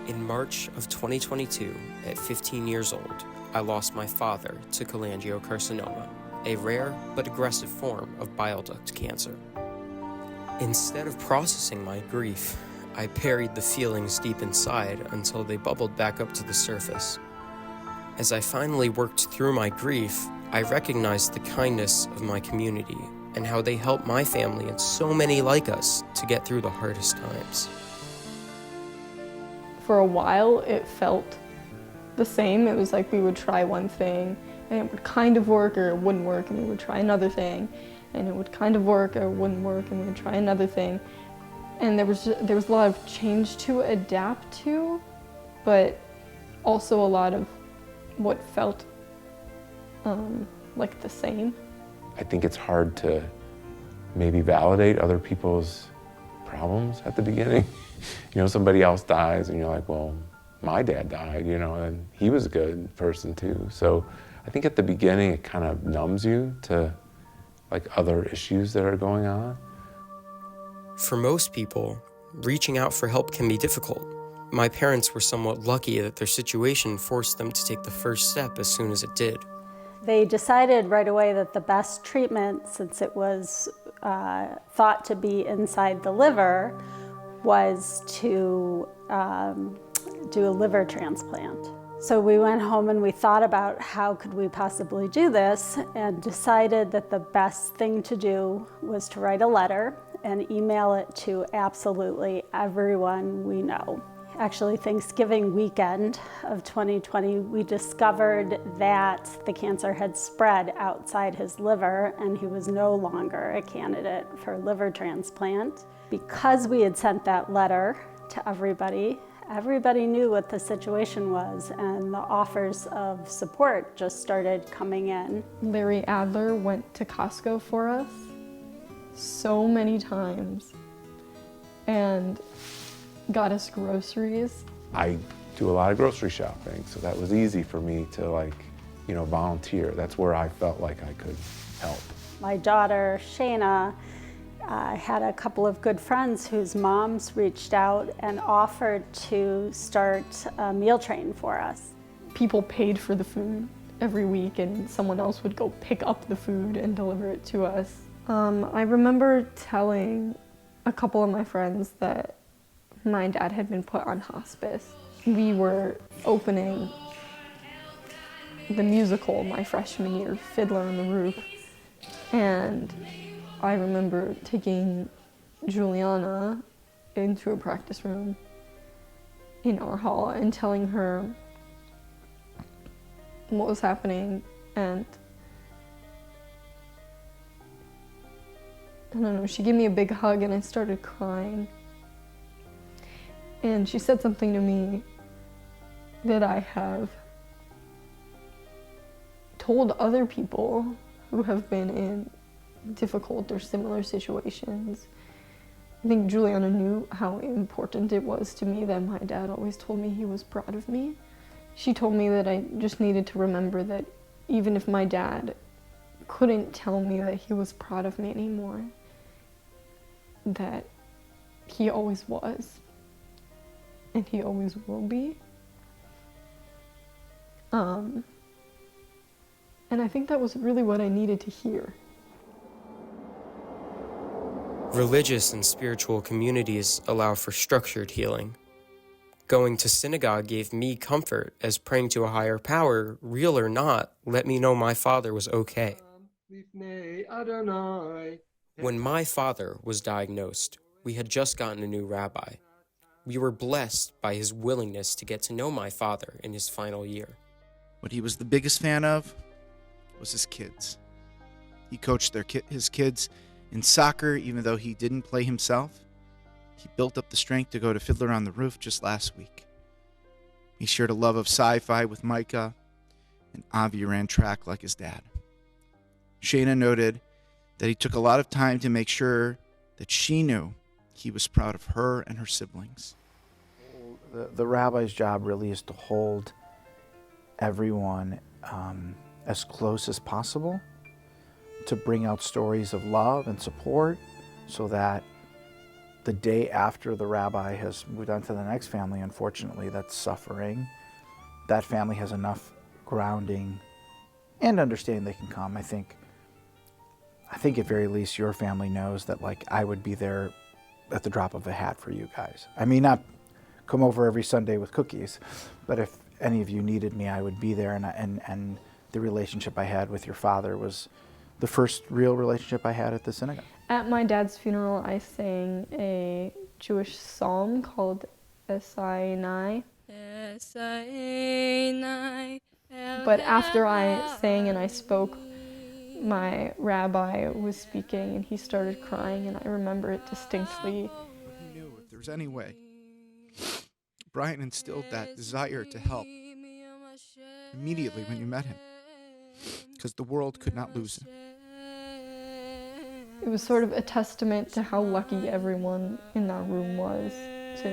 In March of 2022, at 15 years old, I lost my father to cholangiocarcinoma, a rare but aggressive form of bile duct cancer. Instead of processing my grief, I buried the feelings deep inside until they bubbled back up to the surface. As I finally worked through my grief, I recognized the kindness of my community and how they helped my family and so many like us to get through the hardest times. For a while, it felt the same. It was like we would try one thing and it would kind of work or it wouldn't work, and we would try another thing and it would kind of work or it wouldn't work, and we would try another thing. And there was a lot of change to adapt to, but also a lot of what felt like the same. I think it's hard to maybe validate other people's problems at the beginning. You know, somebody else dies and you're like, well, my dad died, you know, and he was a good person too. So I think at the beginning it kind of numbs you to like other issues that are going on. For most people, reaching out for help can be difficult. My parents were somewhat lucky that their situation forced them to take the first step as soon as it did. They decided right away that the best treatment, since it was thought to be inside the liver, was to do a liver transplant. So we went home and we thought about how could we possibly do this, and decided that the best thing to do was to write a letter and email it to absolutely everyone we know. Actually, Thanksgiving weekend of 2020, we discovered that the cancer had spread outside his liver and he was no longer a candidate for liver transplant. Because we had sent that letter to everybody, everybody knew what the situation was, and the offers of support just started coming in. Larry Adler went to Costco for us so many times and got us groceries. I do a lot of grocery shopping, so that was easy for me to like, you know, volunteer. That's where I felt like I could help. My daughter, Shayna, had a couple of good friends whose moms reached out and offered to start a meal train for us. People paid for the food every week and someone else would go pick up the food and deliver it to us. I remember telling a couple of my friends that my dad had been put on hospice. We were opening the musical my freshman year, Fiddler on the Roof, and I remember taking Juliana into a practice room in our hall and telling her what was happening, and I don't know, she gave me a big hug and I started crying. And she said something to me that I have told other people who have been in difficult or similar situations. I think Juliana knew how important it was to me that my dad always told me he was proud of me. She told me that I just needed to remember that even if my dad couldn't tell me that he was proud of me anymore, that he always was. And he always will be. And I think that was really what I needed to hear. Religious and spiritual communities allow for structured healing. Going to synagogue gave me comfort, as praying to a higher power, real or not, let me know my father was okay. When my father was diagnosed, we had just gotten a new rabbi. We were blessed by his willingness to get to know my father in his final year. What he was the biggest fan of was his kids. He coached his kids in soccer, even though he didn't play himself. He built up the strength to go to Fiddler on the Roof just last week. He shared a love of sci-fi with Micah, and Avi ran track like his dad. Shayna noted that he took a lot of time to make sure that she knew he was proud of her and her siblings. The rabbi's job really is to hold everyone as close as possible, to bring out stories of love and support so that the day after the rabbi has moved on to the next family, unfortunately, that's suffering, that family has enough grounding and understanding they can come. I think at very least your family knows that, like, I would be there at the drop of a hat for you guys. I may not come over every Sunday with cookies, but if any of you needed me, I would be there. And the relationship I had with your father was the first real relationship I had at the synagogue. At my dad's funeral, I sang a Jewish psalm called Esainai. But after I sang and I spoke, my rabbi was speaking and he started crying, and I remember it distinctly. Who knew if there was any way? Brian instilled that desire to help immediately when you met him, because the world could not lose him. It was sort of a testament to how lucky everyone in that room was to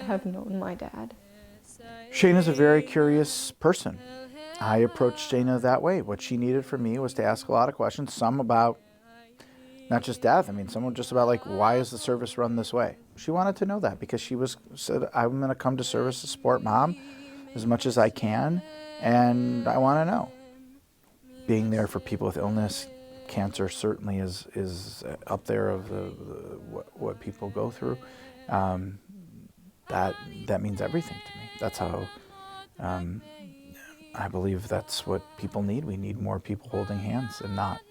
have known my dad. Shayna's a very curious person. I approached Shayna that way. What she needed from me was to ask a lot of questions, some about not just death. I mean, some just about, like, why is the service run this way? She wanted to know that because she said, I'm going to come to service to support Mom as much as I can, and I want to know. Being there for people with illness, cancer certainly is up there of what people go through. That means everything to me. That's how I believe that's what people need. We need more people holding hands and not,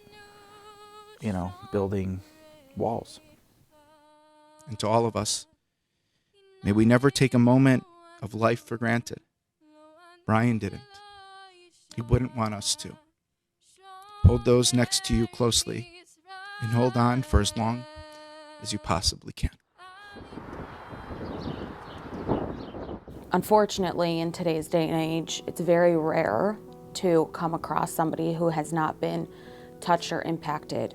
building walls. And to all of us, may we never take a moment of life for granted. Brian didn't. He wouldn't want us to. Hold those next to you closely and hold on for as long as you possibly can. Unfortunately, in today's day and age, it's very rare to come across somebody who has not been touched or impacted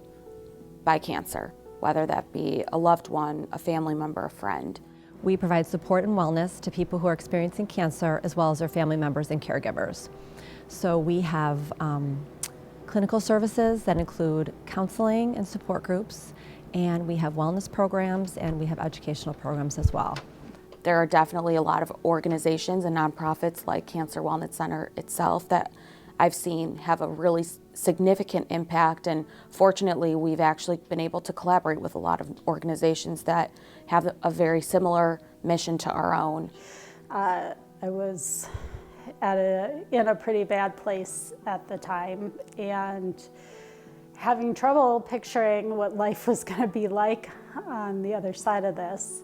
by cancer, whether that be a loved one, a family member, a friend. We provide support and wellness to people who are experiencing cancer, as well as their family members and caregivers. So we have clinical services that include counseling and support groups, and we have wellness programs, and we have educational programs as well. There are definitely a lot of organizations and nonprofits like Cancer Wellness Center itself that I've seen have a really significant impact, and fortunately we've actually been able to collaborate with a lot of organizations that have a very similar mission to our own. I was in a pretty bad place at the time and having trouble picturing what life was going to be like on the other side of this.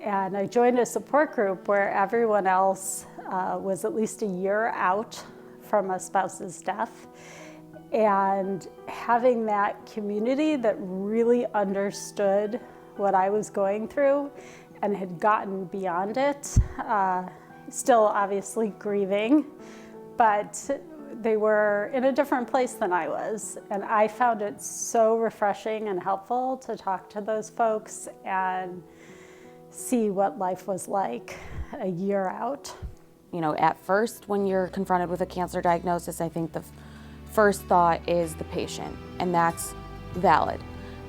And I joined a support group where everyone else was at least a year out from a spouse's death. And having that community that really understood what I was going through and had gotten beyond it, still obviously grieving, but they were in a different place than I was. And I found it so refreshing and helpful to talk to those folks and see what life was like a year out. At first, when you're confronted with a cancer diagnosis, I think the first thought is the patient, and that's valid.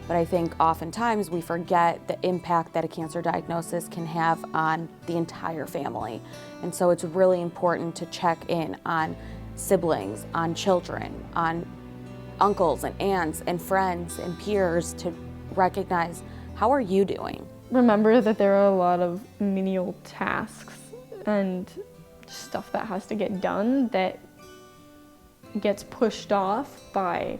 But I think oftentimes we forget the impact that a cancer diagnosis can have on the entire family. And so it's really important to check in on siblings, on children, on uncles and aunts and friends and peers to recognize, how are you doing? Remember that there are a lot of menial tasks and stuff that has to get done that gets pushed off by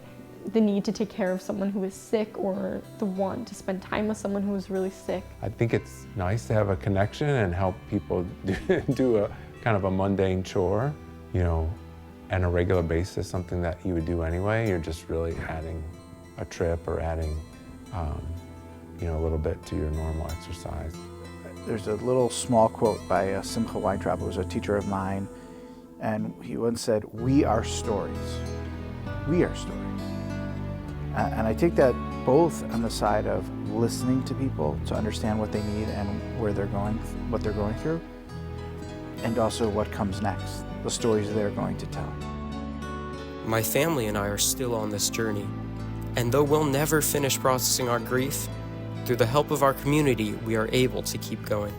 the need to take care of someone who is sick or the want to spend time with someone who is really sick. I think it's nice to have a connection and help people do a kind of a mundane chore, on a regular basis, something that you would do anyway. You're just really adding a trip or adding a little bit to your normal exercise. There's a little small quote by Simcha Weintraub, who was a teacher of mine, and he once said, "We are stories. We are stories." And I take that both on the side of listening to people to understand what they need and where they're going, what they're going through, and also what comes next, the stories they're going to tell. My family and I are still on this journey, and though we'll never finish processing our grief, Through the help of our community, we are able to keep going.